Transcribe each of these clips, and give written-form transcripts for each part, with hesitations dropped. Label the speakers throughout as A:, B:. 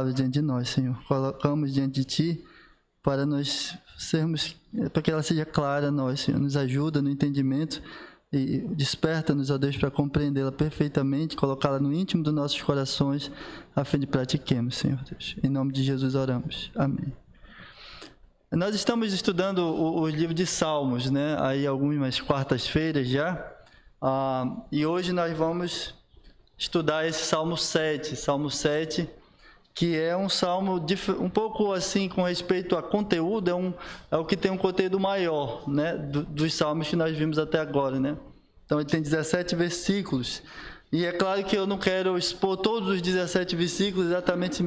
A: diante de nós, Senhor. Colocamos diante de Ti para nós sermos, para que ela seja clara a nós, Senhor. Nos ajuda no entendimento e desperta-nos, ó Deus, para compreendê-la perfeitamente, colocá-la no íntimo dos nossos corações, a fim de pratiquemos, Senhor Deus. Em nome de Jesus oramos. Amém. Nós estamos estudando o livro de Salmos, né? Aí algumas quartas-feiras já. E hoje nós vamos estudar esse Salmo 7. Salmo 7, que é um salmo um pouco assim com respeito a conteúdo, é o que tem um conteúdo maior, né, dos salmos que nós vimos até agora, né? Então ele tem 17 versículos, e é claro que eu não quero expor todos os 17 versículos, exatamente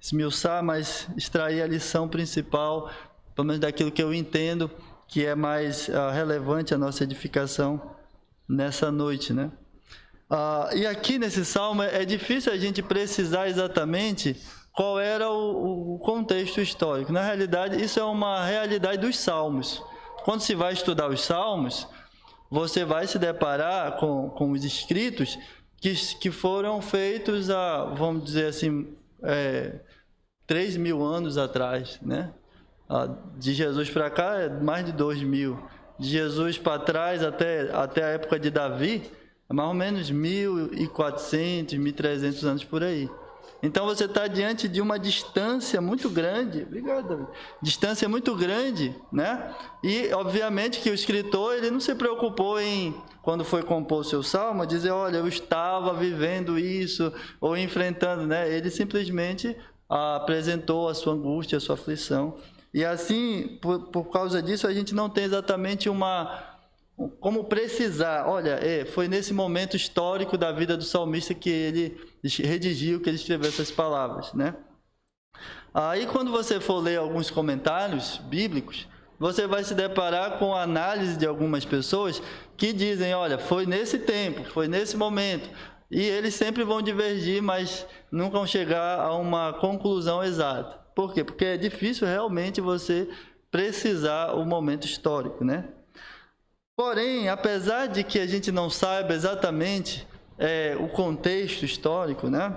A: esmiuçar, mas extrair a lição principal, pelo menos daquilo que eu entendo que é mais relevante à nossa edificação nessa noite, né? E aqui nesse salmo é difícil a gente precisar exatamente qual era o contexto histórico. Na realidade, isso é uma realidade dos salmos. Quando se vai estudar os salmos, você vai se deparar com os escritos que foram feitos vamos dizer assim, 3.000 anos atrás, né? De Jesus para cá é mais de 2.000. De Jesus para trás até a época de Davi, é mais ou menos 1.400, 1.300 anos por aí. Então você está diante de uma distância muito grande. Obrigado, David. Distância muito grande, né? E obviamente que o escritor ele não se preocupou em, quando foi compor o seu salmo, dizer, olha, eu estava vivendo isso ou enfrentando, né? Ele simplesmente apresentou a sua angústia, a sua aflição. E assim, por causa disso, a gente não tem exatamente como precisar, olha, foi nesse momento histórico da vida do salmista que ele redigiu, que ele escreveu essas palavras, né? Aí quando você for ler alguns comentários bíblicos, você vai se deparar com a análise de algumas pessoas que dizem, olha, foi nesse tempo, foi nesse momento, e eles sempre vão divergir, mas nunca vão chegar a uma conclusão exata. Por quê? Porque é difícil realmente você precisar o momento histórico, né? Porém, apesar de que a gente não saiba exatamente o contexto histórico, né,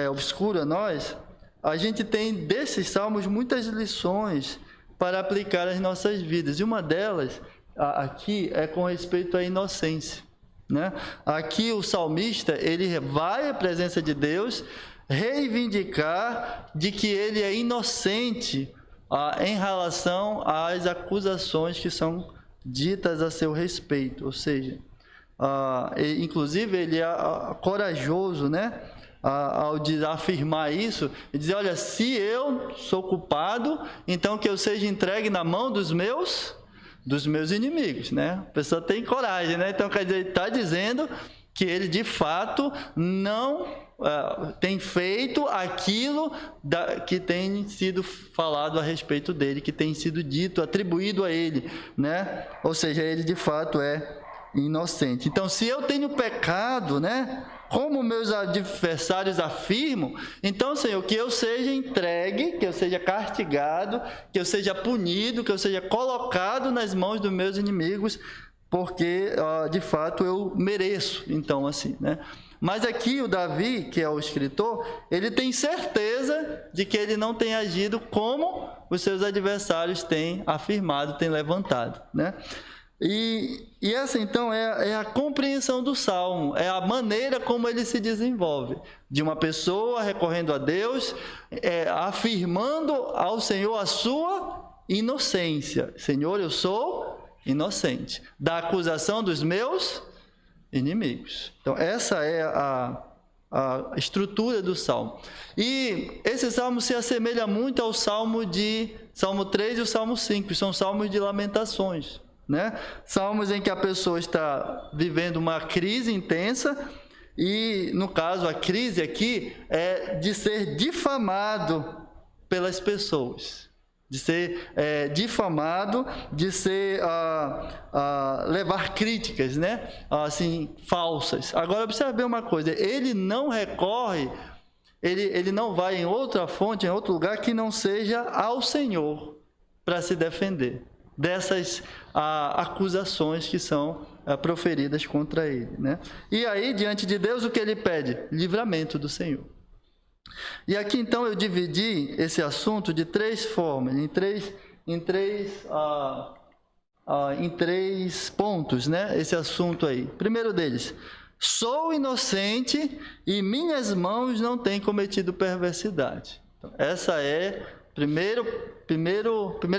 A: obscuro a nós, a gente tem desses salmos muitas lições para aplicar às nossas vidas. E uma delas, aqui, é com respeito à inocência, né? Aqui o salmista, ele vai à presença de Deus reivindicar de que ele é inocente em relação às acusações que são ditas a seu respeito, ou seja, inclusive ele é corajoso, né, ao afirmar isso e dizer, olha, se eu sou culpado, então que eu seja entregue na mão dos meus inimigos, né? A pessoa tem coragem, né? Então quer dizer, ele está dizendo que ele de fato não tem feito aquilo que tem sido falado a respeito dele, que tem sido dito, atribuído a ele, né? Ou seja, ele de fato é inocente. Então, se eu tenho pecado, né, como meus adversários afirmam, então, Senhor, que eu seja entregue, que eu seja castigado, que eu seja punido, que eu seja colocado nas mãos dos meus inimigos, porque de fato eu mereço, então, assim, né? Mas aqui o Davi, que é o escritor, ele tem certeza de que ele não tem agido como os seus adversários têm afirmado, têm levantado, né? E essa então é a compreensão do Salmo, é a maneira como ele se desenvolve, de uma pessoa recorrendo a Deus, afirmando ao Senhor a sua inocência. Senhor, eu sou inocente da acusação dos meus inimigos. Então essa é a estrutura do Salmo. E esse Salmo se assemelha muito ao Salmo 3 e o Salmo 5, são salmos de lamentações, né? Salmos em que a pessoa está vivendo uma crise intensa e, no caso, a crise aqui é de ser difamado pelas pessoas, de ser difamado, de ser levar críticas, né, assim, falsas. Agora, observe bem uma coisa, ele não recorre, ele não vai em outra fonte, em outro lugar que não seja ao Senhor para se defender dessas acusações que são proferidas contra ele, né? E aí, diante de Deus, o que ele pede? Livramento do Senhor. E aqui então eu dividi esse assunto de três formas, em três pontos, né? Esse assunto aí. Primeiro deles, sou inocente e minhas mãos não têm cometido perversidade. Então, essa é a primeira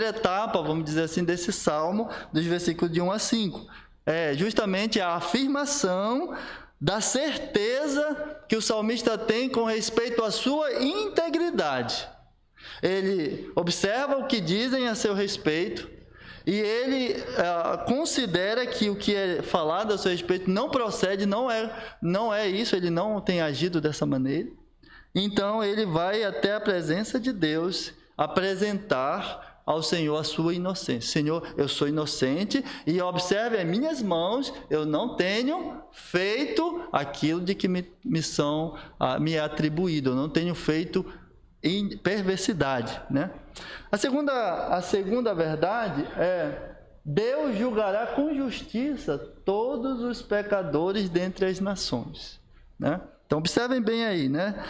A: etapa, vamos dizer assim, desse salmo, dos versículos de 1 a 5. É justamente a afirmação da certeza que o salmista tem com respeito à sua integridade. Ele observa o que dizem a seu respeito e ele considera que o que é falado a seu respeito não procede, não é isso, ele não tem agido dessa maneira. Então ele vai até a presença de Deus apresentar ao Senhor a sua inocência. Senhor, eu sou inocente e observe as minhas mãos, eu não tenho feito aquilo de que me é atribuído, eu não tenho feito em perversidade, né? A segunda verdade é: Deus julgará com justiça todos os pecadores dentre as nações, né? Então observem bem aí, né?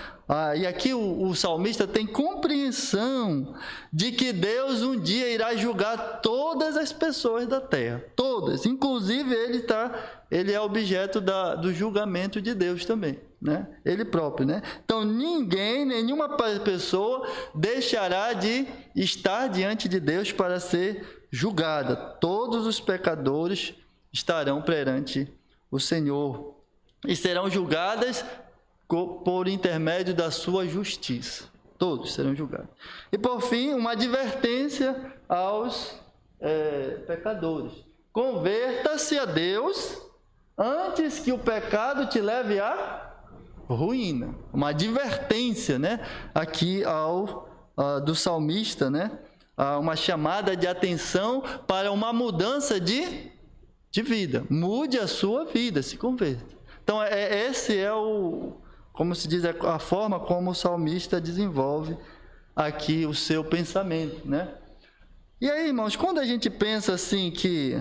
A: E aqui o salmista tem compreensão de que Deus um dia irá julgar todas as pessoas da terra, todas, inclusive ele é objeto do julgamento de Deus também, né? Ele próprio, né? Então nenhuma pessoa deixará de estar diante de Deus para ser julgada. Todos os pecadores estarão perante o Senhor e serão julgadas por intermédio da sua justiça. Todos serão julgados. E por fim, uma advertência aos pecadores: converta-se a Deus antes que o pecado te leve à ruína. Uma advertência, né? Aqui do salmista, né? Uma chamada de atenção para uma mudança de vida. Mude a sua vida, se converta. Então, esse é como se diz, a forma como o salmista desenvolve aqui o seu pensamento, né? E aí, irmãos, quando a gente pensa assim que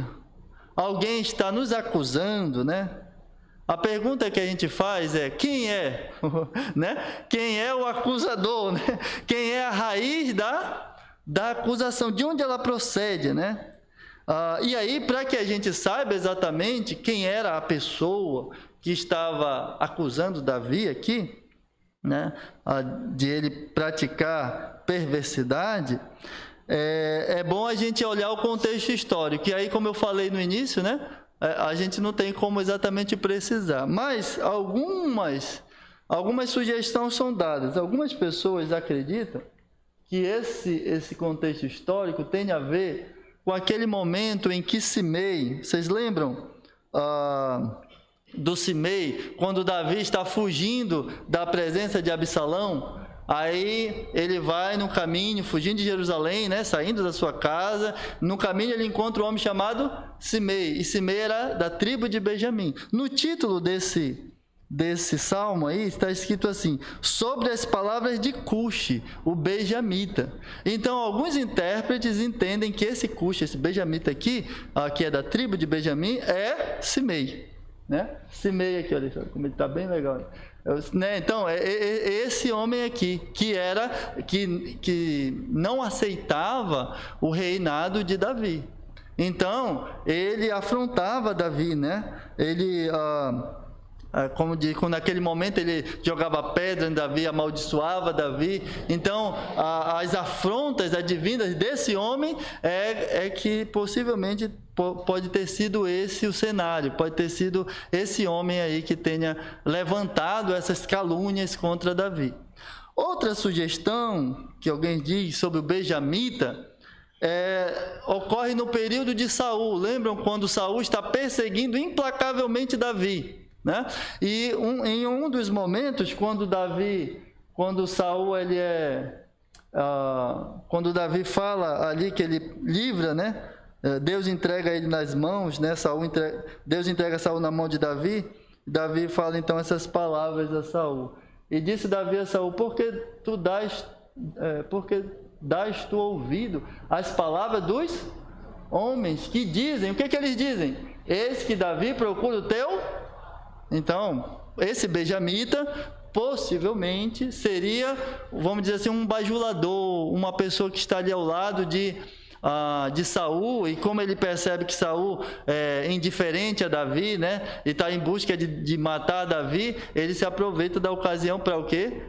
A: alguém está nos acusando, né? A pergunta que a gente faz é: quem é? Né? Quem é o acusador? Né? Quem é a raiz da acusação? De onde ela procede, né? E aí, para que a gente saiba exatamente quem era a pessoa que estava acusando Davi aqui, né, de ele praticar perversidade, é bom a gente olhar o contexto histórico. E aí, como eu falei no início, né, a gente não tem como exatamente precisar, mas algumas sugestões são dadas. Algumas pessoas acreditam que esse contexto histórico tem a ver com aquele momento em que Simei, vocês lembram do Simei, quando Davi está fugindo da presença de Absalão? Aí ele vai no caminho, fugindo de Jerusalém, né, saindo da sua casa. No caminho ele encontra um homem chamado Simei, e Simei era da tribo de Benjamim. No título desse salmo aí está escrito assim: sobre as palavras de Cuxi, o benjamita. Então alguns intérpretes entendem que esse Cuxi, esse benjamita aqui, que é da tribo de Benjamim, é Simei, né? Simei aqui, olha só como ele está bem legal, né? Então é esse homem aqui que não aceitava o reinado de Davi. Então ele afrontava Davi, né? Ele como naquele momento ele jogava pedra em Davi, amaldiçoava Davi. Então as afrontas advindas desse homem é que possivelmente pode ter sido esse o cenário, pode ter sido esse homem aí que tenha levantado essas calúnias contra Davi. Outra sugestão que alguém diz sobre o benjamita ocorre no período de Saul. Lembram quando Saul está perseguindo implacavelmente Davi, né? E em um dos momentos, quando Saul quando Davi fala ali que ele livra, né? Deus entrega ele nas mãos, né? Deus entrega Saul na mão de Davi. Davi fala então essas palavras a Saul. E disse Davi a Saul: porque dás tu ouvido às palavras dos homens que dizem? O que eles dizem? Eis que Davi procura o teu. Então, esse benjamita, possivelmente seria, vamos dizer assim, um bajulador, uma pessoa que está ali ao lado de Saul, e como ele percebe que Saul é indiferente a Davi, né, e está em busca de matar Davi, ele se aproveita da ocasião para o quê?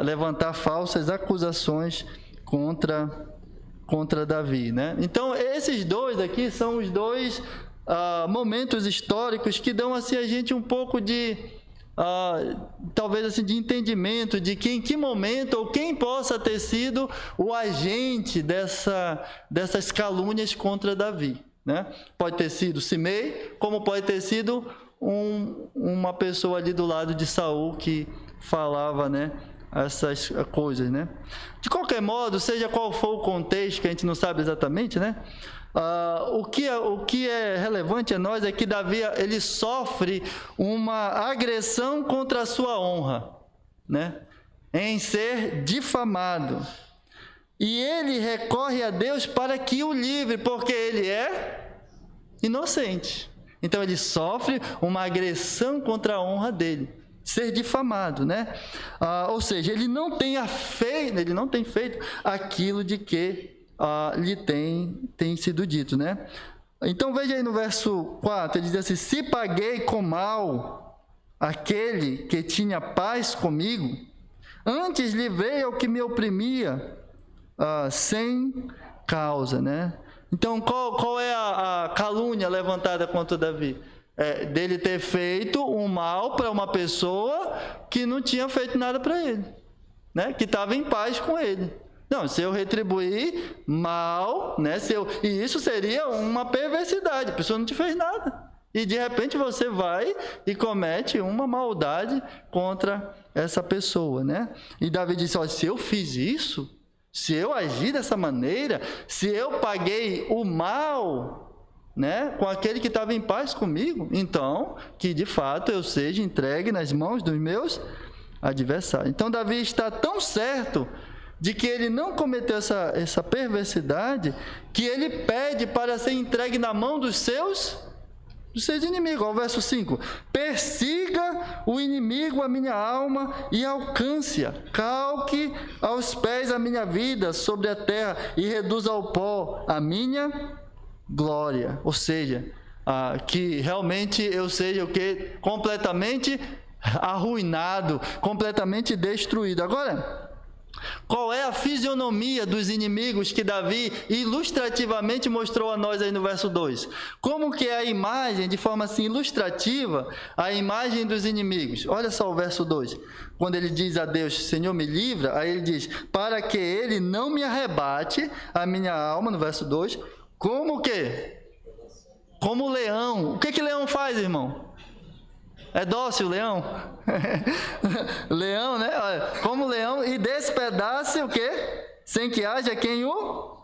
A: Levantar falsas acusações contra Davi, né? Então, esses dois aqui são os dois momentos históricos que dão assim a gente um pouco de talvez assim de entendimento de que em que momento ou quem possa ter sido o agente dessas calúnias contra Davi, né? Pode ter sido Simei, como pode ter sido uma pessoa ali do lado de Saul que falava, né, essas coisas, né? De qualquer modo, seja qual for o contexto, que a gente não sabe exatamente, né? O que é relevante a nós é que Davi, ele sofre uma agressão contra a sua honra, né? Em ser difamado. E ele recorre a Deus para que o livre, porque ele é inocente. Então ele sofre uma agressão contra a honra dele, ser difamado, né? Ou seja, ele não tem feito aquilo de que lhe tem sido dito, né? Então veja aí no verso 4, ele diz assim: se paguei com mal aquele que tinha paz comigo, antes livrei ao que me oprimia sem causa, né? Então qual é a calúnia levantada contra Davi? Dele ter feito um mal para uma pessoa que não tinha feito nada para ele, né? Que estava em paz com ele. Não, se eu retribuir mal, né? E isso seria uma perversidade, a pessoa não te fez nada. E de repente você vai e comete uma maldade contra essa pessoa, né? E Davi disse: olha, se eu fiz isso, se eu agi dessa maneira, se eu paguei o mal, né, com aquele que estava em paz comigo, então que de fato eu seja entregue nas mãos dos meus adversários. Então Davi está tão certo de que ele não cometeu essa perversidade, que ele pede para ser entregue na mão dos seus inimigos. Olha o verso 5: persiga o inimigo a minha alma e alcance-a, calque aos pés a minha vida sobre a terra e reduza ao pó a minha glória. Ou seja, que realmente eu seja o que? Completamente arruinado, completamente destruído. Agora, qual é a fisionomia dos inimigos que Davi ilustrativamente mostrou a nós aí no verso 2? Como que é a imagem, de forma assim ilustrativa, a imagem dos inimigos? Olha só o verso 2. Quando ele diz a Deus: Senhor, me livra, aí ele diz: para que ele não me arrebate a minha alma, no verso 2, como o quê? Como leão. O que leão faz, irmão? É dócil o leão? Leão, né? Como leão, e despedace o quê? Sem que haja quem o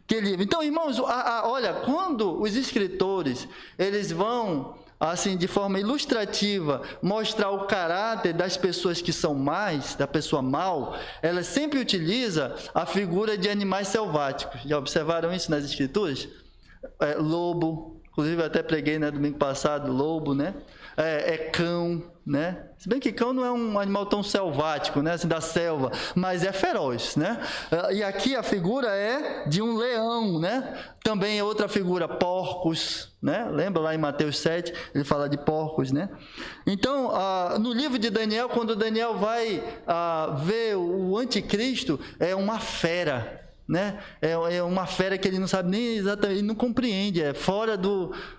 A: que livre. Então, irmãos, olha, quando os escritores, eles vão, assim, de forma ilustrativa, mostrar o caráter das pessoas que são más, da pessoa mal, ela sempre utiliza a figura de animais selváticos. Já observaram isso nas escrituras? Lobo, inclusive eu até preguei, né, domingo passado, lobo, né? Cão, né? Se bem que cão não é um animal tão selvático, né? Assim, da selva, mas é feroz, né? E aqui a figura é de um leão, né? Também é outra figura, porcos, né? Lembra lá em Mateus 7, ele fala de porcos, né? Então, no livro de Daniel, quando Daniel vai ver o anticristo, é uma fera, né? É uma fera que ele não sabe nem exatamente, ele não compreende, é fora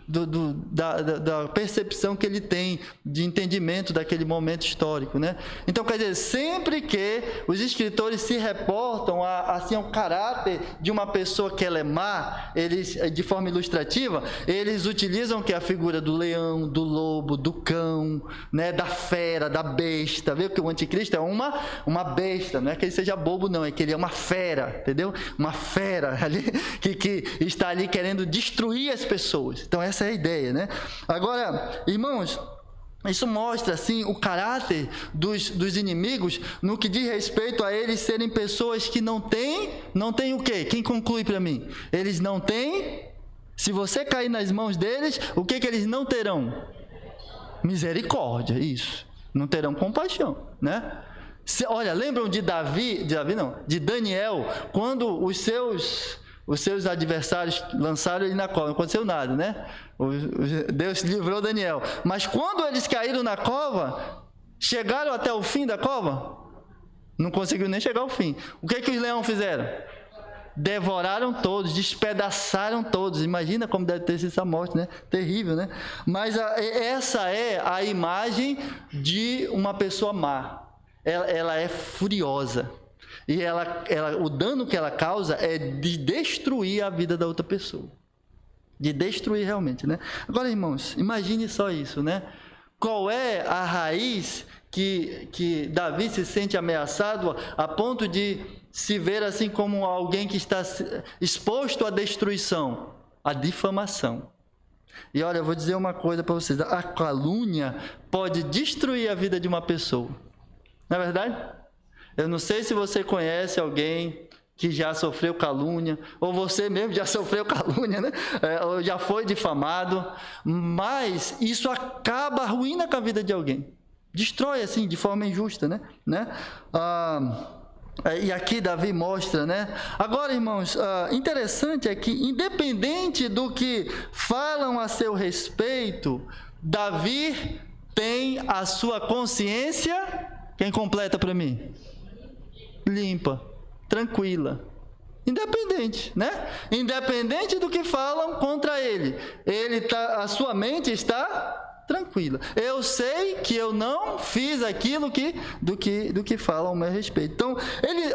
A: da percepção que ele tem de entendimento daquele momento histórico, né? Então, quer dizer, sempre que os escritores se reportam assim, ao caráter de uma pessoa que ela é má, eles, de forma ilustrativa, eles utilizam que a figura do leão, do lobo, do cão, né? Da fera, da besta. Vê que o anticristo é uma besta, não é que ele seja bobo, não, é que ele é uma fera, entendeu? Uma fera ali que está ali querendo destruir as pessoas. Então essa é a ideia, né? Agora, irmãos, isso mostra assim o caráter dos inimigos no que diz respeito a eles serem pessoas que não têm o quê? Quem conclui para mim? Eles não têm. Se você cair nas mãos deles, o que eles não terão? Misericórdia, isso. não terão compaixão, né? Olha, lembram de de Daniel, quando os seus adversários lançaram ele na cova, não aconteceu nada, né? Deus livrou Daniel. Mas quando eles caíram na cova, chegaram até o fim da cova? Não conseguiu nem chegar ao fim. O que os leões fizeram? Devoraram todos, despedaçaram todos. Imagina como deve ter sido essa morte, né? Terrível, né? Mas essa é a imagem de uma pessoa má. Ela é furiosa. E o dano que ela causa é de destruir a vida da outra pessoa. De destruir realmente, né? Agora, irmãos, imagine só isso, né? Qual é a raiz que Davi se sente ameaçado a ponto de se ver assim como alguém que está exposto à destruição? A difamação. E olha, eu vou dizer uma coisa para vocês. A calúnia pode destruir a vida de uma pessoa. Não é verdade? Eu não sei se você conhece alguém que já sofreu calúnia, ou você mesmo já sofreu calúnia, né? Ou já foi difamado, mas isso acaba arruinando a vida de alguém. Destrói assim, de forma injusta, né? E aqui Davi mostra, né? Agora, irmãos, interessante é que, independente do que falam a seu respeito, Davi tem a sua consciência... Quem completa para mim? Limpa, tranquila, independente, né? Independente do que falam contra ele, a sua mente está tranquila. Eu sei que eu não fiz aquilo do que falam ao meu respeito. Então,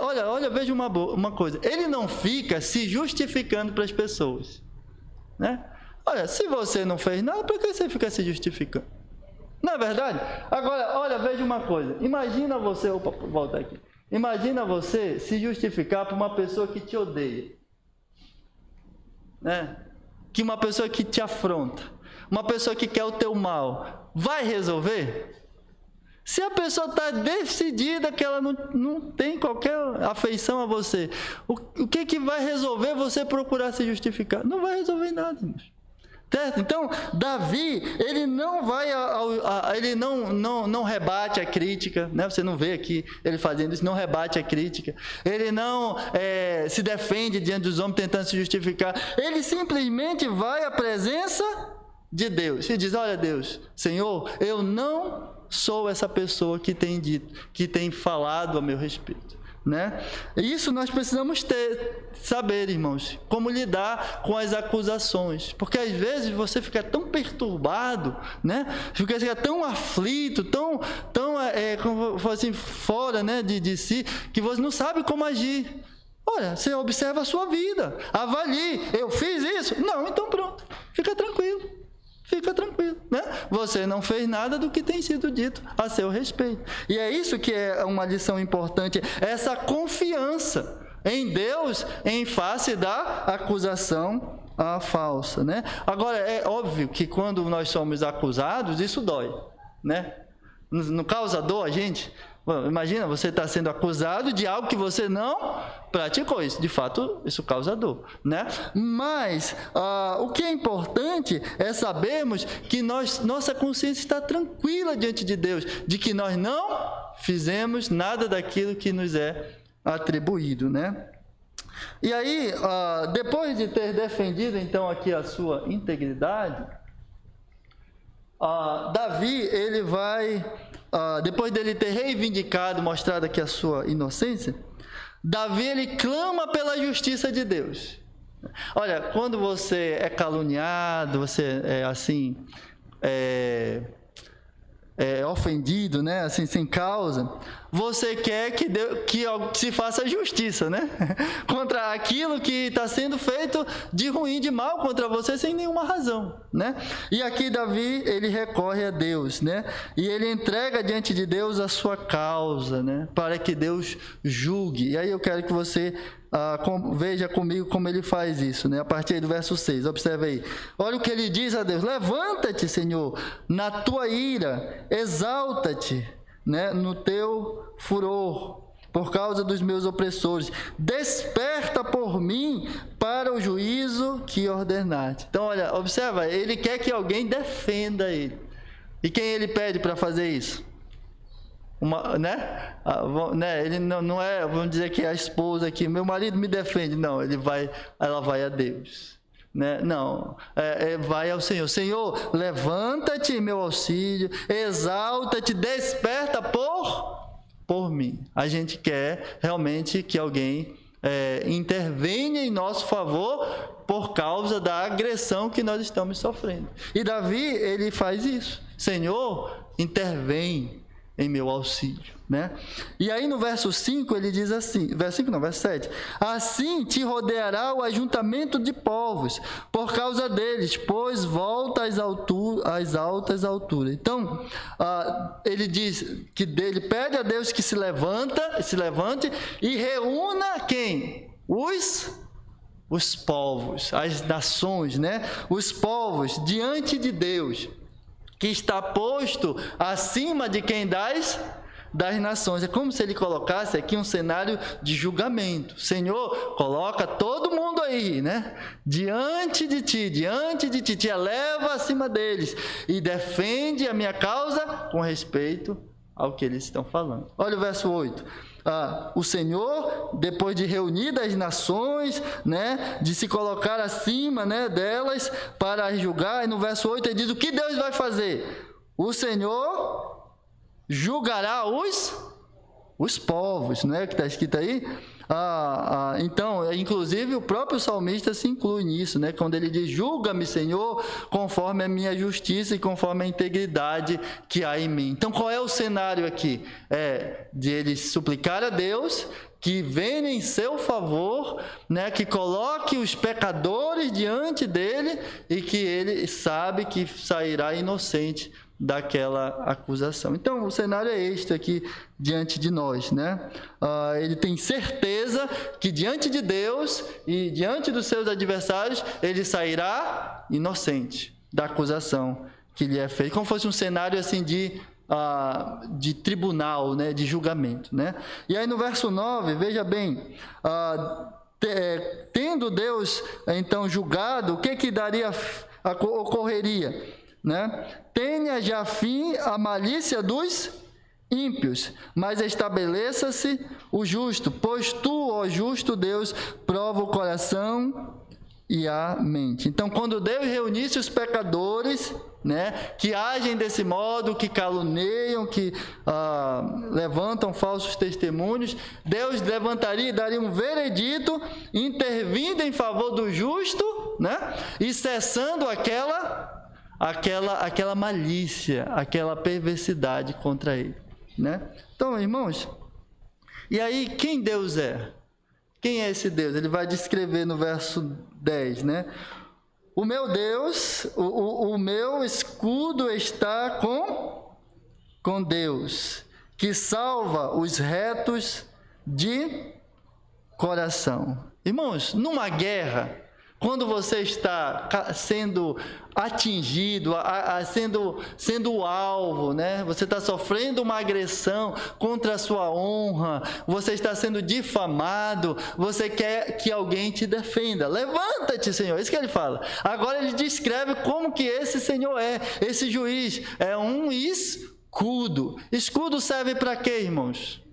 A: olha, veja uma coisa. Ele não fica se justificando para as pessoas, né? Olha, se você não fez nada, por que você fica se justificando? Não é verdade? Agora, olha, veja uma coisa. Imagina você... Opa, volta aqui. Imagina você se justificar para uma pessoa que te odeia. Né? Que uma pessoa que te afronta. Uma pessoa que quer o teu mal. Vai resolver? Se a pessoa está decidida que ela não tem qualquer afeição a você, o que vai resolver você procurar se justificar? Não vai resolver nada, irmãos. Certo? Então, Davi, ele não vai, ele não rebate a crítica, né? Você não vê aqui ele fazendo isso, não rebate a crítica. Ele não se defende diante dos homens tentando se justificar. Ele simplesmente vai à presença de Deus e diz: olha, Deus, Senhor, eu não sou essa pessoa que tem falado a meu respeito. Né? Isso nós precisamos saber, irmãos, como lidar com as acusações, porque às vezes você fica tão perturbado, né? Fica tão aflito, tão como assim, fora, né, de si, que você não sabe como agir. Olha, você observa a sua vida, avalie. Eu fiz isso? Não, então pronto, fica tranquilo. Fica tranquilo, né? Você não fez nada do que tem sido dito a seu respeito. E é isso que é uma lição importante, essa confiança em Deus em face da acusação falsa, né? Agora, é óbvio que quando nós somos acusados, isso dói, né? Não causa dor a gente? Bom, imagina, você está sendo acusado de algo que você não praticou. Isso, de fato, isso causa dor, né? Mas o que é importante é sabermos que nossa consciência está tranquila diante de Deus, de que nós não fizemos nada daquilo que nos é atribuído, né? E aí, depois de ter defendido, então, aqui a sua integridade, Davi, ele vai... depois dele ter reivindicado, mostrado aqui a sua inocência, Davi, ele clama pela justiça de Deus. Olha, quando você é caluniado, você é ofendido, né, assim, sem causa, você quer que se faça justiça, né, contra aquilo que está sendo feito de ruim, de mal contra você, sem nenhuma razão, né? E aqui Davi, ele recorre a Deus, né, e ele entrega diante de Deus a sua causa, né, para que Deus julgue. E aí eu quero que você veja comigo como ele faz isso, né? A partir do verso 6, observe aí. Olha o que ele diz a Deus: levanta-te, Senhor, na tua ira, exalta-te, né, no teu furor, por causa dos meus opressores. Desperta por mim para o juízo que ordenaste. Então, olha, observa, ele quer que alguém defenda ele. E quem ele pede para fazer isso? Ele não é, vamos dizer que é a esposa aqui, meu marido me defende. Não, ela vai a Deus. Não, vai ao Senhor. Senhor, levanta-te em meu auxílio, exalta-te, desperta por mim. A gente quer realmente que alguém intervenha em nosso favor por causa da agressão que nós estamos sofrendo. E Davi, ele faz isso. Senhor, intervém em meu auxílio, E aí no verso 5 ele diz assim, verso 7, assim te rodeará o ajuntamento de povos, por causa deles, pois volta às altas alturas. Então, ele diz que ele pede a Deus que se levante e reúna quem? Os povos, as nações, Os povos diante de Deus, que está posto acima de quem das nações. É como se ele colocasse aqui um cenário de julgamento. Senhor, coloca todo mundo aí, diante de ti, te eleva acima deles e defende a minha causa com respeito ao que eles estão falando. Olha o verso 8. O Senhor, depois de reunir as nações, de se colocar acima, delas para julgar, e no verso 8 ele diz o que Deus vai fazer. O Senhor julgará os povos, que está escrito aí. Então, inclusive o próprio salmista se inclui nisso, quando ele diz, julga-me, Senhor, conforme a minha justiça e conforme a integridade que há em mim. Então, qual é o cenário aqui? De ele suplicar a Deus que venha em seu favor, que coloque os pecadores diante dele e que ele sabe que sairá inocente daquela acusação. Então, o cenário é este aqui diante de nós, ele tem certeza que diante de Deus e diante dos seus adversários, ele sairá inocente da acusação que lhe é feita, como fosse um cenário assim de tribunal, de julgamento, E aí no verso 9, veja bem, tendo Deus então julgado, o que ocorreria? Tenha já fim a malícia dos ímpios, mas estabeleça-se o justo, pois tu, ó justo Deus, prova o coração e a mente. Então, quando Deus reunisse os pecadores, que agem desse modo, que caluniam, que levantam falsos testemunhos, Deus levantaria e daria um veredito, intervindo em favor do justo, e cessando aquela malícia, aquela perversidade contra ele, Então, irmãos, e aí quem Deus é? Quem é esse Deus? Ele vai descrever no verso 10, O meu Deus, o meu escudo está com Deus, que salva os retos de coração. Irmãos, numa guerra, quando você está sendo atingido, sendo o alvo, Você está sofrendo uma agressão contra a sua honra, você está sendo difamado, você quer que alguém te defenda. Levanta-te, Senhor, isso que ele fala. Agora ele descreve como que esse Senhor esse juiz é um escudo. Escudo serve para quê, irmãos?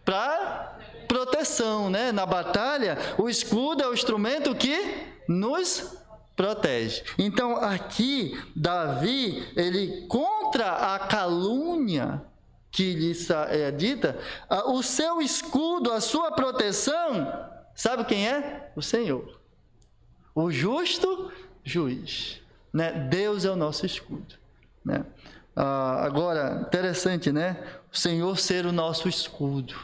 A: Para proteção, Na batalha, o escudo é o instrumento que nos protege. Então, aqui, Davi, ele, contra a calúnia que lhe é dita, o seu escudo, a sua proteção, sabe quem é? O Senhor. O justo juiz. Deus é o nosso escudo. Agora, interessante, O Senhor ser o nosso escudo.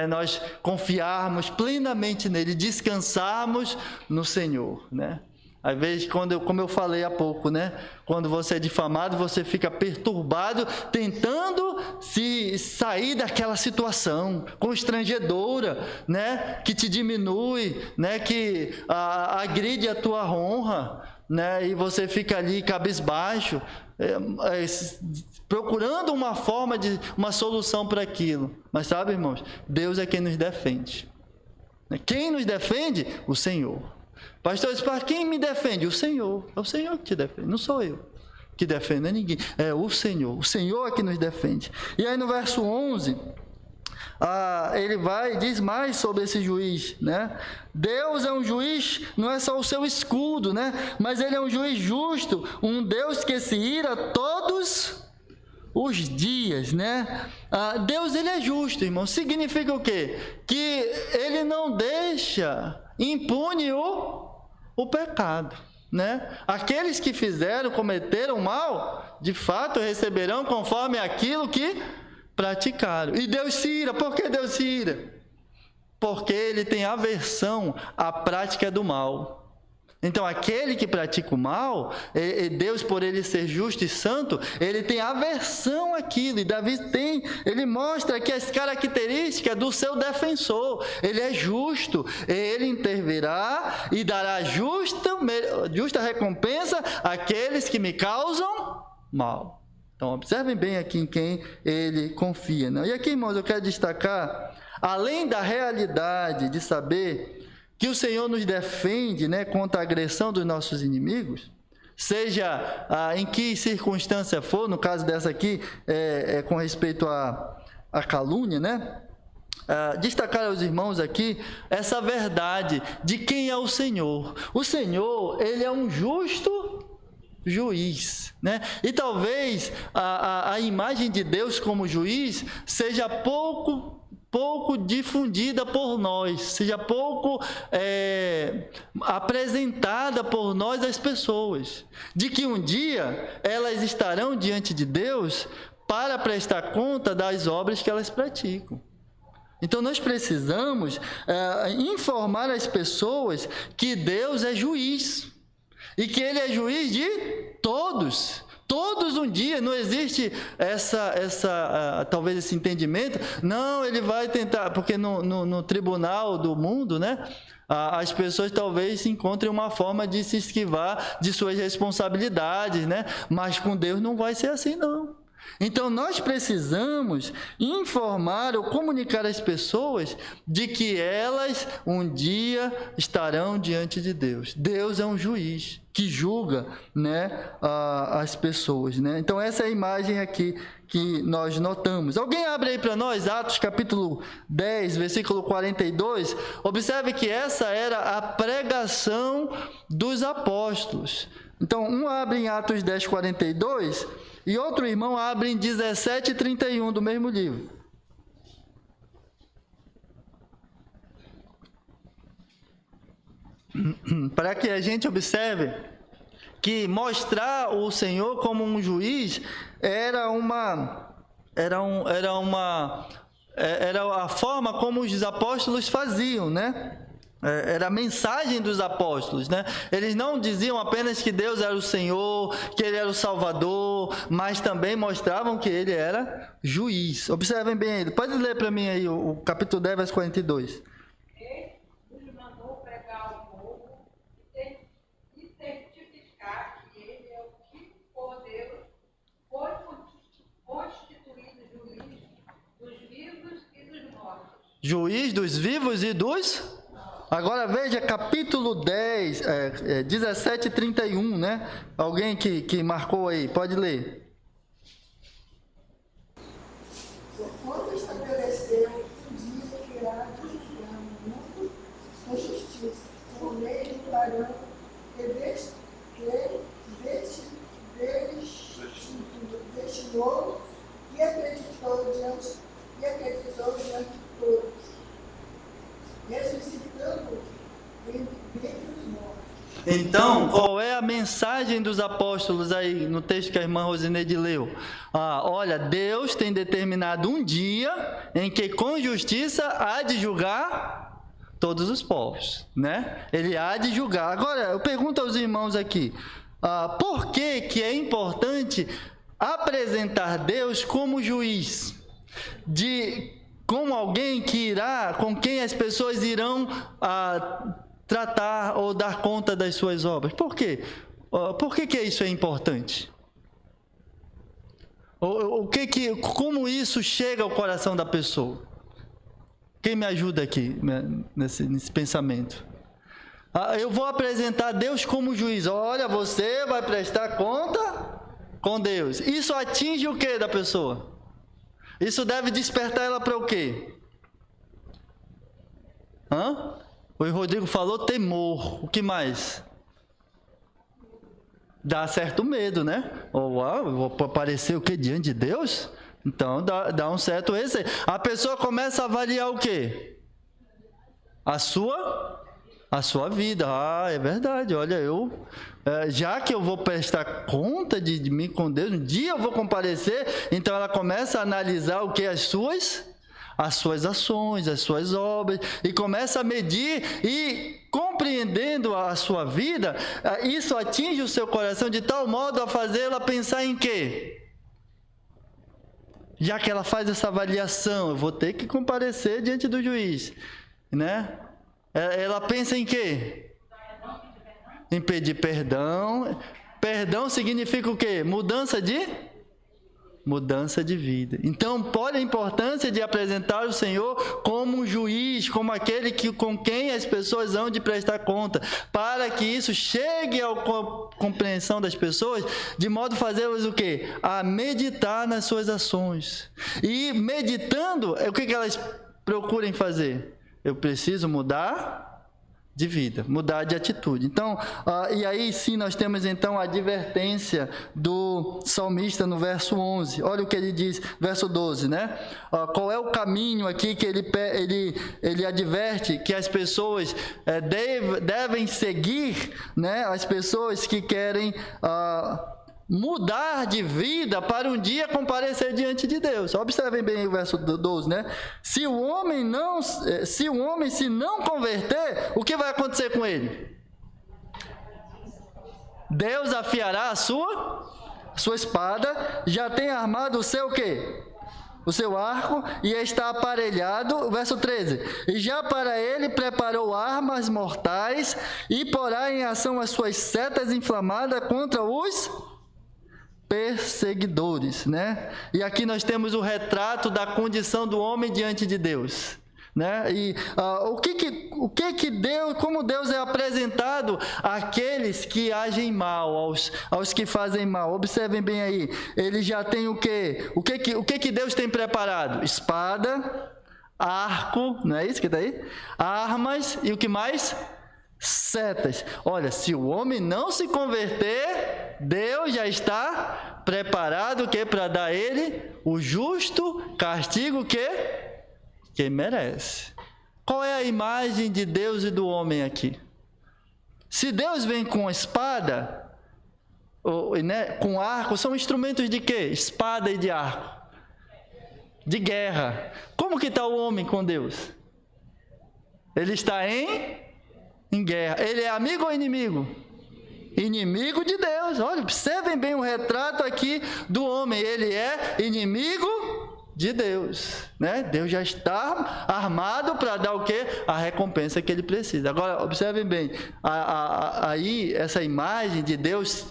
A: Nós confiarmos plenamente nele, descansarmos no Senhor, Às vezes, como eu falei há pouco, quando você é difamado, você fica perturbado, tentando se sair daquela situação constrangedora, que te diminui, que agride a tua honra, e você fica ali cabisbaixo, procurando uma solução para aquilo. Mas sabe, irmãos, Deus é quem nos defende. Quem nos defende? O Senhor. Pastor, para quem me defende? O Senhor. É o Senhor que te defende, não sou eu. que defende, não é ninguém, é o Senhor é que nos defende. E aí no verso 11, ele diz mais sobre esse juiz, né? Deus é um juiz, não é só o seu escudo, né? Mas ele é um juiz justo, um Deus que se ira todos os dias, né? Deus, ele é justo, irmão. Significa o quê? Que ele não deixa impune o pecado, né? Aqueles que cometeram mal, de fato receberão conforme aquilo que praticaram. E Deus se ira. Por que Deus se ira? Porque ele tem aversão à prática do mal. Então, aquele que pratica o mal, Deus, por ele ser justo e santo, ele tem aversão àquilo. E Davi ele mostra aqui as características do seu defensor. Ele é justo, ele intervirá e dará justa recompensa àqueles que me causam mal. Então, observem bem aqui em quem ele confia, né? E aqui, irmãos, eu quero destacar, além da realidade de saber que o Senhor nos defende, né, contra a agressão dos nossos inimigos, seja em que circunstância for, no caso dessa aqui, com respeito à calúnia, né? Destacar aos irmãos aqui essa verdade de quem é o Senhor. O Senhor, ele é um justo juiz, né? E talvez a imagem de Deus como juiz seja pouco difundida por nós, seja pouco apresentada por nós às pessoas, de que um dia elas estarão diante de Deus para prestar conta das obras que elas praticam. Então nós precisamos informar as pessoas que Deus é juiz e que Ele é juiz de todos. Todos um dia, não existe talvez esse entendimento. Não, ele vai tentar, porque no tribunal do mundo, né, as pessoas talvez encontrem uma forma de se esquivar de suas responsabilidades, né? Mas com Deus não vai ser assim, não. Então nós precisamos informar ou comunicar às pessoas de que elas um dia estarão diante de Deus. Deus é um juiz que julga, né, as pessoas, né? Então essa é a imagem aqui que nós notamos. Alguém abre aí para nós Atos capítulo 10, versículo 42. Observe que essa era a pregação dos apóstolos. Então um abre em Atos 10, 42 e outro irmão abre em 17, 31 do mesmo livro. Para que a gente observe que mostrar o Senhor como um juiz era a forma como os apóstolos faziam, né? Era a mensagem dos apóstolos, né? Eles não diziam apenas que Deus era o Senhor, que Ele era o Salvador, mas também mostravam que Ele era juiz. Observem bem ele. Pode ler para mim aí o capítulo 10, verso 42.
B: Ele mandou pregar ao povo e certificar que Ele é o que por Deus foi constituído juiz dos vivos e dos mortos.
A: Juiz dos vivos e dos... Agora veja, capítulo 10, 17 e 31, né? Alguém que marcou aí, pode ler.
C: Quando estabeleceu o dia que há de julgar o mundo com justiça, por meio do varão que destinou e acreditou diante de todos, ressuscitando dentre os mortos.
A: Então, qual é a mensagem dos apóstolos aí no texto que a irmã Rosineide leu? Olha, Deus tem determinado um dia em que com justiça há de julgar todos os povos, né? Ele há de julgar. Agora, eu pergunto aos irmãos aqui, por que é importante apresentar Deus como juiz, como alguém com quem as pessoas irão tratar ou dar conta das suas obras? Por quê? Por que isso é importante? Como isso chega ao coração da pessoa? Quem me ajuda aqui nesse pensamento? Eu vou apresentar Deus como juiz. Olha, você vai prestar conta com Deus. Isso atinge o que da pessoa? Isso deve despertar ela para o quê? O Rodrigo falou temor. O que mais? Dá certo medo, né? Eu vou aparecer o que diante de Deus? Então dá um certo receio. A pessoa começa a avaliar o quê? A sua vida. É verdade. Olha, já que eu vou prestar conta de mim com Deus, um dia eu vou comparecer. Então ela começa a analisar o que? As suas ações, as suas obras, e começa a medir, e compreendendo a sua vida, isso atinge o seu coração de tal modo a fazê-la pensar em quê? Já que ela faz essa avaliação, eu vou ter que comparecer diante do juiz, né? Ela pensa em quê? Em pedir perdão. Perdão significa o quê? Mudança de vida. Então, olha a importância de apresentar o Senhor como um juiz, como aquele com quem as pessoas hão de prestar conta, para que isso chegue à compreensão das pessoas, de modo a fazê-las o quê? A meditar nas suas ações. E meditando, o que elas procurem fazer? Eu preciso mudar de vida, mudar de atitude. Então, e aí sim nós temos então a advertência do salmista no verso 11. Olha o que ele diz, verso 12, né? Qual é o caminho aqui que ele adverte que as pessoas devem seguir, né? As pessoas que querem mudar de vida para um dia comparecer diante de Deus. Observem bem o verso 12, né? Se o homem se não converter, o que vai acontecer com ele? Deus afiará a sua espada, já tem armado o seu quê? O seu arco, e está aparelhado, verso 13, e já para ele preparou armas mortais, e porá em ação as suas setas inflamadas contra os perseguidores, né? E aqui nós temos o retrato da condição do homem diante de Deus, né? E como Deus é apresentado àqueles que agem mal, aos que fazem mal. Observem bem aí, ele já tem o quê? O que Deus tem preparado? Espada, arco, não é isso que está aí? Armas e o que mais? Setas. Olha, se o homem não se converter, Deus já está preparado para dar a ele o justo castigo que merece. Qual é a imagem de Deus e do homem aqui? Se Deus vem com espada, né, com arco, são instrumentos de quê? Espada e de arco. De guerra. Como que está o homem com Deus? Ele está em guerra. Ele é amigo ou inimigo? Inimigo de Deus. Olha, observem bem o retrato aqui do homem. Ele é inimigo de Deus, né? Deus já está armado para dar o quê? A recompensa que ele precisa. Agora, observem bem, aí essa imagem de Deus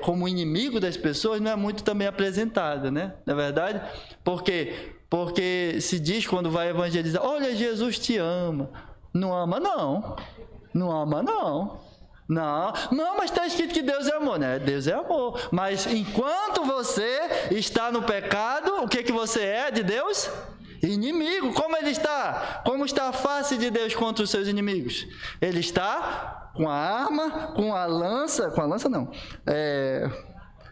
A: como inimigo das pessoas não é muito também apresentada, né? Na verdade, porque se diz quando vai evangelizar, olha, Jesus te ama. Não ama não. Não ama não. Não, mas está escrito que Deus é amor, né? Deus é amor. Mas enquanto você está no pecado, o que você é de Deus? Inimigo. Como ele está? Como está a face de Deus contra os seus inimigos? Ele está com a arma, com a lança não.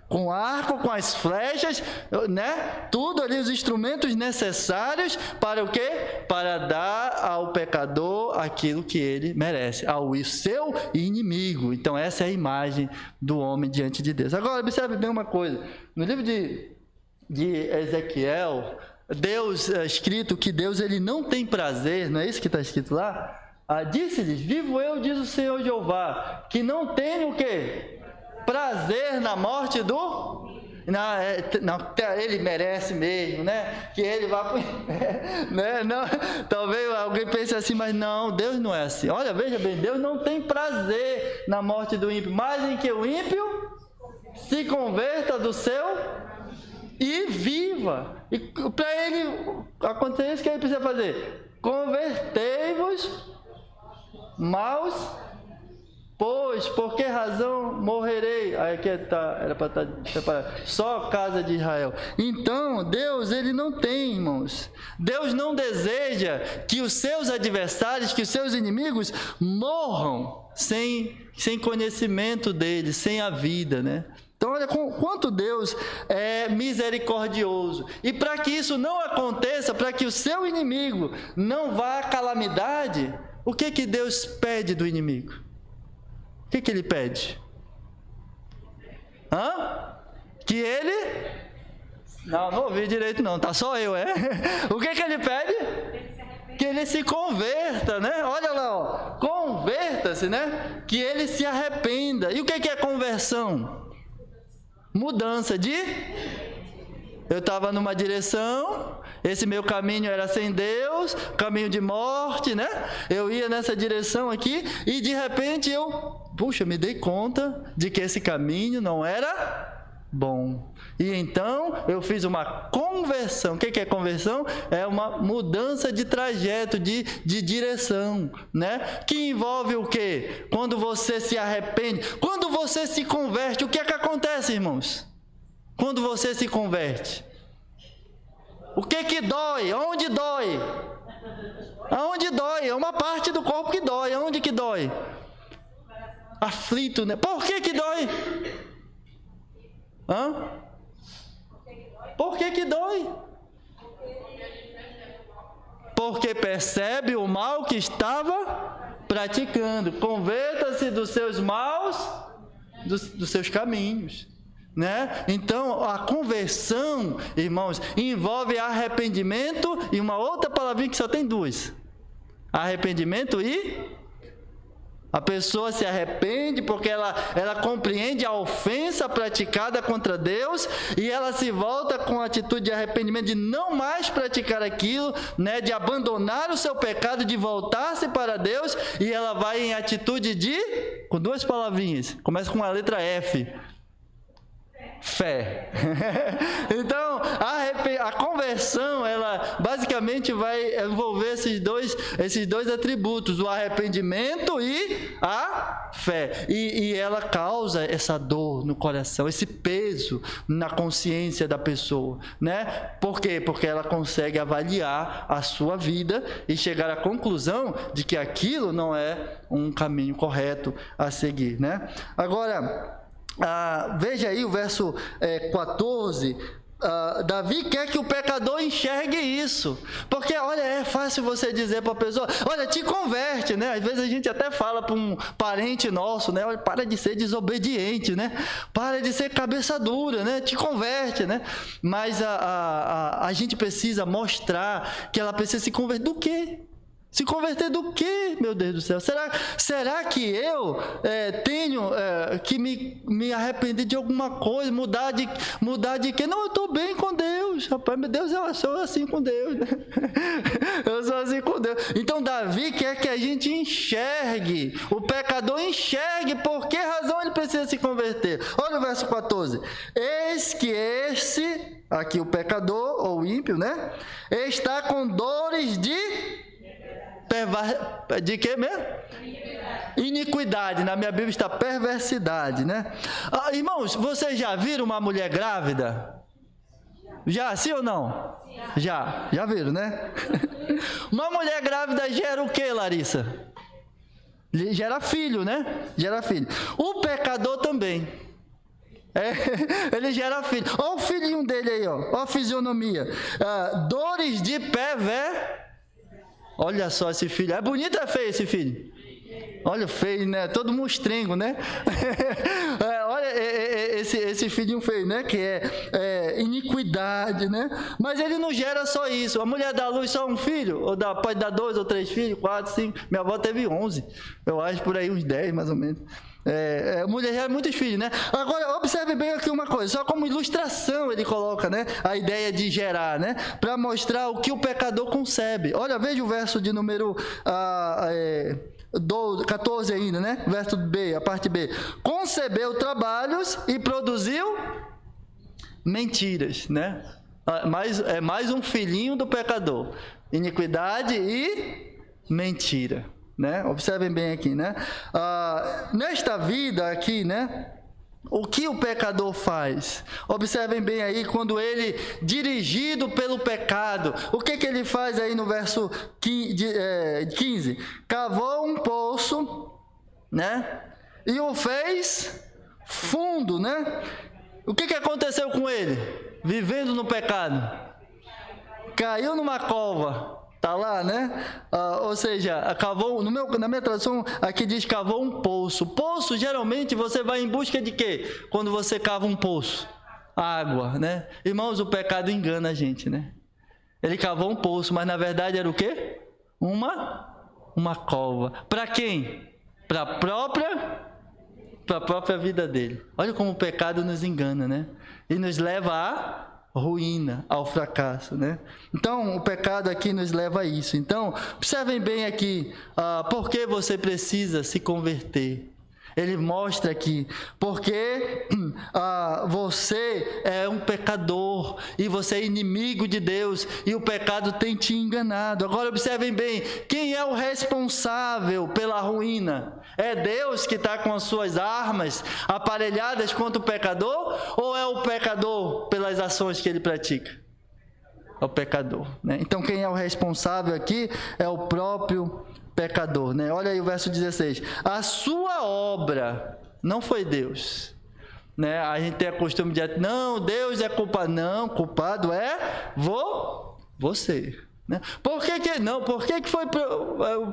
A: Com o arco, com as flechas, né? Tudo ali, os instrumentos necessários para o quê? Para dar ao pecador aquilo que ele merece, ao seu inimigo. Então, essa é a imagem do homem diante de Deus. Agora, observe bem uma coisa. No livro de Ezequiel, Deus, é escrito que Deus ele não tem prazer, não é isso que está escrito lá? Disse-lhes, vivo eu, diz o Senhor Jeová, que não tenho o quê? Prazer na morte do... Não, ele merece mesmo, né? Que ele vá para o inferno, né? Não, talvez alguém pense assim, mas não, Deus não é assim. Olha, veja bem, Deus não tem prazer na morte do ímpio, mas em que o ímpio se converta do seu e viva. E para ele acontecer isso, que ele precisa fazer? Convertei-vos maus Pois, por que razão morrerei? Aí aqui era para estar separado. Só casa de Israel. Então, Deus, ele não tem, irmãos. Deus não deseja que os seus adversários, que os seus inimigos morram sem conhecimento dele, sem a vida, né? Então, olha quanto Deus é misericordioso. E para que isso não aconteça, para que o seu inimigo não vá à calamidade, o que Deus pede do inimigo? O que ele pede? Que ele... Não ouvi direito não, tá só eu, é? O que ele pede? Que ele se converta, né? Olha lá, ó. Converta-se, né? Que ele se arrependa. E o que é conversão? Mudança de... Eu estava numa direção, esse meu caminho era sem Deus, caminho de morte, né? Eu ia nessa direção aqui e de repente me dei conta de que esse caminho não era bom. E então eu fiz uma conversão. O que é conversão? É uma mudança de trajeto, de direção, né? Que envolve o quê? Quando você se arrepende, quando você se converte, o que acontece, irmãos? Quando você se converte, o que dói? Onde dói? Aonde dói? É uma parte do corpo que dói. Aonde que dói? Aflito, né? Por que dói? Por que dói? Porque percebe o mal que estava praticando. Converta-se dos seus maus, dos seus caminhos, né? Então, a conversão, irmãos, envolve arrependimento e uma outra palavrinha que só tem duas. Arrependimento e... A pessoa se arrepende porque ela compreende a ofensa praticada contra Deus e ela se volta com a atitude de arrependimento de não mais praticar aquilo, né, de abandonar o seu pecado, de voltar-se para Deus, e ela vai em atitude de, com duas palavrinhas, começa com a letra F. Fé. Então, a conversão, ela basicamente vai envolver esses dois atributos, o arrependimento e a fé. E ela causa essa dor no coração, esse peso na consciência da pessoa, né? Por quê? Porque ela consegue avaliar a sua vida e chegar à conclusão de que aquilo não é um caminho correto a seguir, né? Agora, veja aí o verso 14. Davi quer que o pecador enxergue isso, porque olha, é fácil você dizer para a pessoa, olha, te converte, né? Às vezes a gente até fala para um parente nosso, né? Olha, para de ser desobediente, né? Para de ser cabeça dura, né? Te converte, né? Mas a gente precisa mostrar que ela precisa se converter do quê? Se converter do quê, meu Deus do céu? Será que eu tenho que me arrepender de alguma coisa, mudar de quê? Não, eu estou bem com Deus, rapaz, meu Deus, eu sou assim com Deus, né? Eu sou assim com Deus. Então Davi quer que a gente enxergue, o pecador enxergue por que razão ele precisa se converter. Olha o verso 14. Eis que esse, aqui o pecador, ou o ímpio, né? Está com dores de quê mesmo? Iniquidade. Na minha Bíblia está perversidade, né? Irmãos, vocês já viram uma mulher grávida? Já, sim ou não? Já viram, né? Uma mulher grávida gera o que, Larissa? Gera filho, né? Gera filho. O pecador também. Ele gera filho. Olha o filhinho dele aí, ó. Olha a fisionomia. Dores de Olha só esse filho. É bonito ou é feio esse filho? Olha, feio, né? Todo mostrengo, né? Olha esse filhinho feio, né? Que é iniquidade, né? Mas ele não gera só isso. A mulher dá à luz só um filho? Ou pode dar 2 ou 3 filhos, 4, 5. Minha avó teve 11. Eu acho por aí uns 10, mais ou menos. Mulher gera muitos filhos, né? Agora, observe bem aqui uma coisa. Só como ilustração ele coloca, né? A ideia de gerar, né? Para mostrar o que o pecador concebe. Olha, veja o verso de número 14 ainda, né? Verso B, a parte B. Concebeu trabalhos e produziu mentiras, né? Mais um filhinho do pecador. Iniquidade e mentira. né? Observem bem aqui, né? Nesta vida aqui, né? O que o pecador faz? Observem bem aí, quando ele, dirigido pelo pecado, o que ele faz aí no verso 15? Cavou um poço, né? E o fez fundo, né? O que aconteceu com ele? Vivendo no pecado. Caiu numa cova. Tá lá, né? Ou seja, cavou, na minha tradução aqui diz cavou um poço. Poço, geralmente, você vai em busca de quê? Quando você cava um poço? Água, né? Irmãos, o pecado engana a gente, né? Ele cavou um poço, mas na verdade era o quê? Uma cova. Para quem? Para a própria vida dele. Olha como o pecado nos engana, né? E nos leva a ruína, ao fracasso, né? Então, o pecado aqui nos leva a isso. Então, observem bem aqui, por que você precisa se converter. Ele mostra aqui, porque você é um pecador e você é inimigo de Deus e o pecado tem te enganado. Agora observem bem, quem é o responsável pela ruína? É Deus que está com as suas armas aparelhadas contra o pecador ou é o pecador pelas ações que ele pratica? É o pecador, né? Então quem é o responsável aqui é o próprio pecador, né? Olha aí o verso 16. A sua obra não foi Deus, né? A gente tem o costume de dizer, não, Deus é culpado. Não, culpado é você, né? Por que foi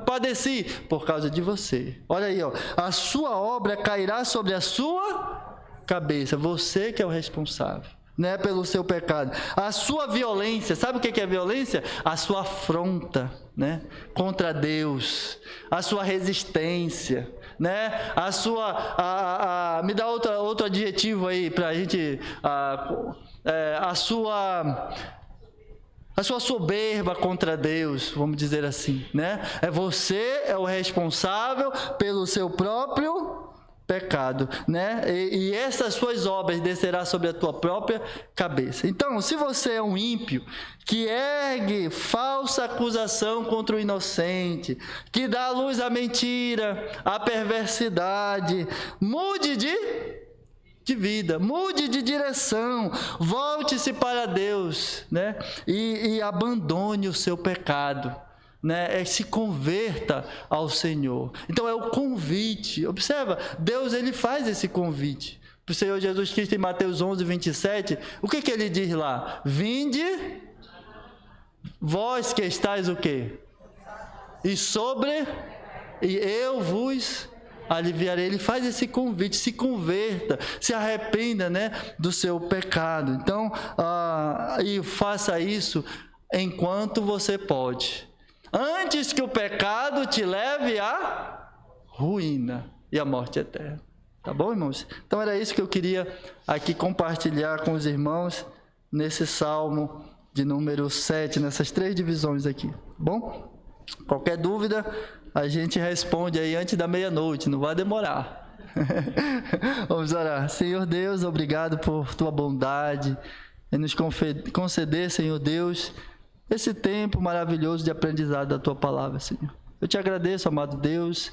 A: padeci? Por causa de você. Olha aí, ó. A sua obra cairá sobre a sua cabeça. Você que é o responsável, né, pelo seu pecado. A sua violência, sabe o que é violência? A sua afronta, né, contra Deus, a sua resistência, né, a sua, me dá outro adjetivo aí para a gente, a sua soberba contra Deus, vamos dizer assim, né? Você é o responsável pelo seu próprio pecado, né? E essas suas obras descerá sobre a tua própria cabeça. Então, se você é um ímpio que ergue falsa acusação contra o inocente, que dá à luz à mentira, à perversidade, mude de vida, mude de direção, volte-se para Deus, né? E abandone o seu pecado, né? Se converta ao Senhor. Então é o convite. Observa, Deus ele faz esse convite. O Senhor Jesus Cristo em Mateus 11, 27, o que ele diz lá? Vinde, vós que estáis o quê? E eu vos aliviarei. Ele faz esse convite, se converta, se arrependa, né, do seu pecado. Então, e faça isso enquanto você pode, antes que o pecado te leve à ruína e à morte eterna. Tá bom, irmãos? Então era isso que eu queria aqui compartilhar com os irmãos nesse Salmo de número 7, nessas 3 divisões aqui. Bom? Qualquer dúvida, a gente responde aí antes da meia-noite, não vai demorar. Vamos orar. Senhor Deus, obrigado por tua bondade e nos conceder, Senhor Deus, esse tempo maravilhoso de aprendizado da tua palavra, Senhor. Eu te agradeço, amado Deus,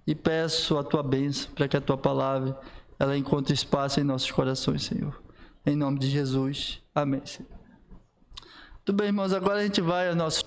A: e peço a tua bênção para que a tua palavra ela encontre espaço em nossos corações, Senhor. Em nome de Jesus. Amém, Senhor. Tudo bem, irmãos, agora a gente vai ao nosso